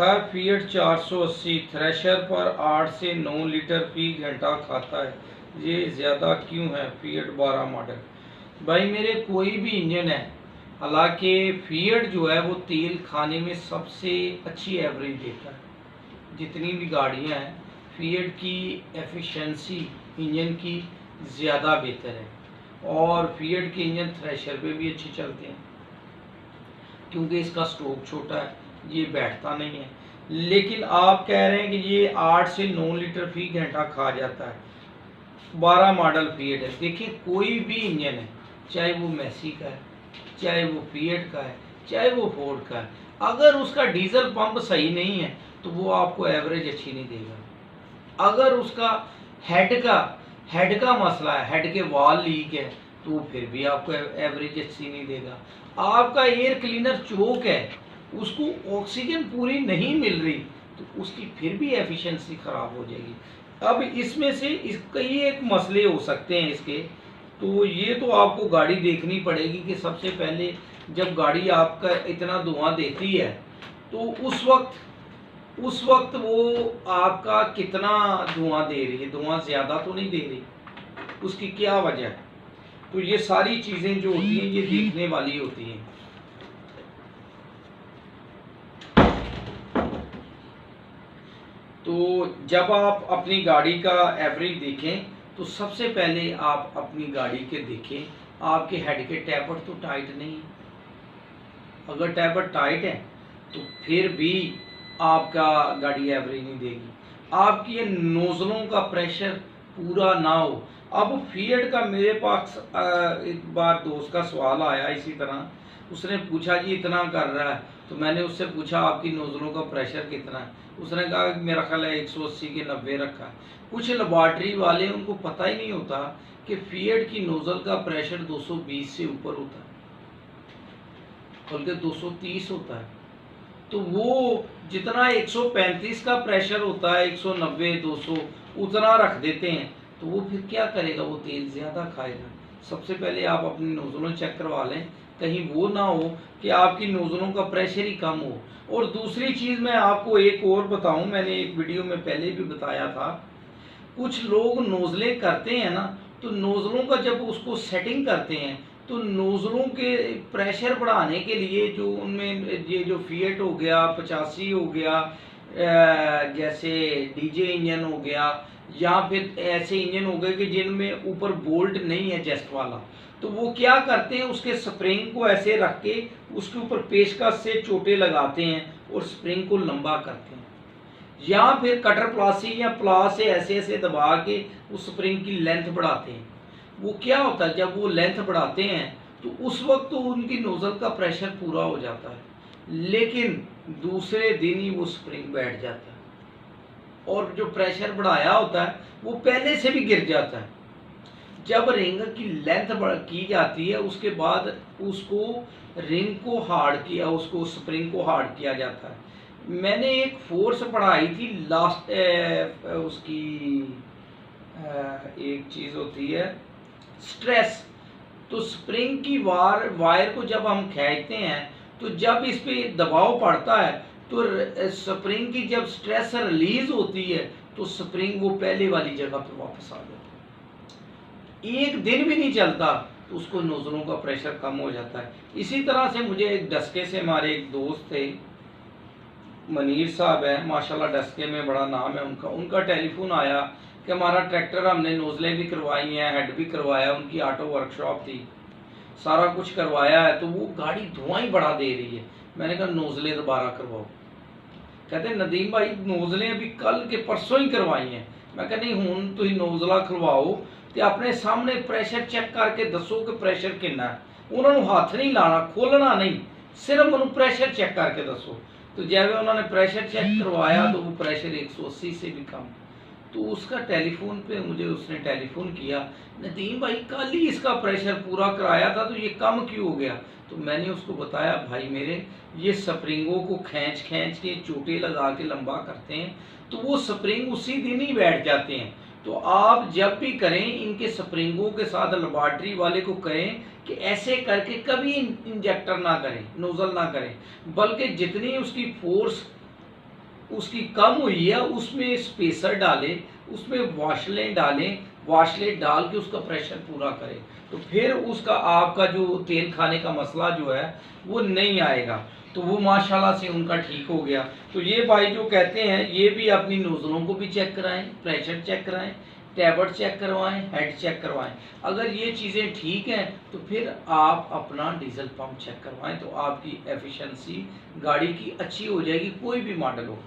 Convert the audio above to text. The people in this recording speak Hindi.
लिखा है फीएट 480 थ्रेशर पर 8 से 9 लीटर फी घंटा खाता है, ये ज़्यादा क्यों है? Fiat 12 model. भाई मेरे कोई भी इंजन है, हालांकि फीएट जो है वो तेल खाने में सबसे अच्छी एवरेज देता है। जितनी भी गाड़ियां हैं फीएट की एफिशिएंसी इंजन की ज़्यादा बेहतर है, और फीएट के इंजन थ्रेशर पे भी अच्छे चलते हैं क्योंकि इसका स्ट्रोक छोटा है, ये बैठता नहीं है। लेकिन आप कह रहे हैं कि ये 8 से 9 लीटर फी घंटा खा जाता है, 12 मॉडल फीएट है। देखिए कोई भी इंजन है, चाहे वो मैसी का है, चाहे वो फीएट का है, चाहे वो फोर्ड का है, अगर उसका डीजल पंप सही नहीं है तो वो आपको एवरेज अच्छी नहीं देगा। अगर उसका हेड का मसला है, हेड के वॉल लीक है, तो फिर भी आपको एवरेज अच्छी नहीं देगा। आपका एयर क्लीनर चोक है, उसको ऑक्सीजन पूरी नहीं मिल रही, तो उसकी फिर भी एफिशिएंसी खराब हो जाएगी। अब इसमें से कई एक मसले हो सकते हैं इसके, तो ये तो आपको गाड़ी देखनी पड़ेगी कि सबसे पहले जब गाड़ी आपका इतना धुआं देती है तो उस वक्त वो आपका कितना धुआं दे रही है, धुआं ज़्यादा तो नहीं दे रही, उसकी क्या वजह है। तो ये सारी चीज़ें जो होती हैं ये देखने वाली होती हैं। तो जब आप अपनी गाड़ी का एवरेज देखें तो सबसे पहले आप अपनी गाड़ी के देखें आपके हेड के टैपर तो टाइट नहीं है। अगर टैपर टाइट है तो फिर भी आपका गाड़ी एवरेज नहीं देगी। आपकी ये नोज़लों का प्रेशर पूरा ना हो। अब फीएट का मेरे पास एक बार दोस्त का सवाल आया इसी तरह, उसने पूछा जी इतना कर रहा है, तो मैंने उससे पूछा आपकी नोज़लों का प्रेशर कितना है, उसने कहा कि मेरा ख्याल है 180 के 90 रखा है। कुछ लेबॉर्ट्री वाले उनको पता ही नहीं होता कि फीएट की नोज़ल का प्रेशर 220 से ऊपर होता है, बल्कि 230 होता है। तो वो जितना 135 का प्रेशर होता है 190 200 उतना रख देते हैं, तो वो फिर क्या करेगा, वो तेल ज़्यादा खाएगा। सबसे पहले आप अपनी नोज़लों चेक करवा लें, कहीं वो ना हो कि आपकी नोज़लों का प्रेशर ही कम हो। और दूसरी चीज़ मैं आपको एक और बताऊं, मैंने एक वीडियो में पहले भी बताया था, कुछ लोग नोज़लें करते हैं ना, तो नोज़लों का जब उसको सेटिंग करते हैं तो नोज़लों के प्रेशर बढ़ाने के लिए जो उनमें ये जो फीएट हो गया 85 हो गया, जैसे डीजे इंजन हो गया, या फिर ऐसे इंजन हो गए कि जिनमें ऊपर बोल्ट नहीं है जेस्ट वाला, तो वो क्या करते हैं उसके स्प्रिंग को ऐसे रख के उसके ऊपर पेचकस से चोटे लगाते हैं और स्प्रिंग को लंबा करते हैं, या फिर कटर प्लासी या प्लास से ऐसे ऐसे दबा के उस स्प्रिंग की लेंथ बढ़ाते हैं। वो क्या होता है, जब वो लेंथ बढ़ाते हैं तो उस वक्त तो उनकी नोज़ल का प्रेशर पूरा हो जाता है, लेकिन दूसरे दिन ही वो स्प्रिंग बैठ जाता है और जो प्रेशर बढ़ाया होता है वो पहले से भी गिर जाता है। जब रिंग की लेंथ की जाती है उसके बाद उसको रिंग को हार्ड किया, उसको स्प्रिंग को हार्ड किया जाता है। मैंने एक फोर्स पढ़ाई थी लास्ट उसकी एक चीज़ होती है स्ट्रेस। तो स्प्रिंग की वायर को जब हम खींचते हैं तो जब इस पे दबाव पड़ता है तो स्प्रिंग की जब स्ट्रेस रिलीज होती है तो स्प्रिंग वो पहले वाली जगह पे वापस आ जाती है। एक दिन भी नहीं चलता तो उसको नोज़लों का प्रेशर कम हो जाता है। इसी तरह से मुझे एक डस्के से हमारे एक दोस्त थे, मनीर साहब हैं माशाल्लाह, डस्के में बड़ा नाम है उनका टेलीफोन आया कि हमारा ट्रैक्टर हमने नोज़लें भी करवाई हैं, हेड भी करवाया, उनकी ऑटो वर्कशॉप थी, सारा कुछ करवाया है, तो वो गाड़ी धुआं ही बढ़ा दे रही है। मैंने कहा नोज़लें दोबारा करवाओ। कहते नदीम भाई नोज़लें अभी कल के परसों ही करवाई हैं। मैं कहा नहीं हूँ तुम नोज़ला खुलवाओ तो अपने सामने प्रेशर चेक करके दसो कि प्रेशर कितना है। उन्होंने हाथ नहीं लाना, खोलना नहीं, सिर्फ उन्होंने प्रेशर चेक करके दसो। तो जब उन्होंने प्रेशर चेक करवाया तो वो प्रेशर 180 से भी कम। तो उसका टेलीफोन पे मुझे उसने टेलीफोन किया, नदीम भाई कल ही इसका प्रेशर पूरा कराया था तो ये कम क्यों हो गया। तो मैंने उसको बताया भाई मेरे ये स्प्रिंगों को खींच खींच के चोटे लगा के लंबा करते हैं तो वो स्प्रिंग उसी दिन ही बैठ जाते हैं। तो आप जब भी करें इनके स्प्रिंगों के साथ लेबॉर्ट्री वाले को कहें कि ऐसे करके कभी इंजेक्टर ना करें, नोज़ल ना करें, बल्कि जितनी उसकी फोर्स उसकी कम हुई है उसमें स्पेसर डालें, उसमें वाशलें डालें, वाशलें डाल के उसका प्रेशर पूरा करें, तो फिर उसका आपका जो तेल खाने का मसला जो है वो नहीं आएगा। तो वो माशाल्लाह से उनका ठीक हो गया। तो ये भाई जो कहते हैं ये भी अपनी नोज़लों को भी चेक कराएं, प्रेशर चेक कराएं, टैबर्ट चेक करवाएं, हेड चेक करवाएं। अगर ये चीज़ें ठीक हैं तो फिर आप अपना डीजल पंप चेक करवाएं, तो आपकी एफिशिएंसी गाड़ी की अच्छी हो जाएगी, कोई भी मॉडल हो।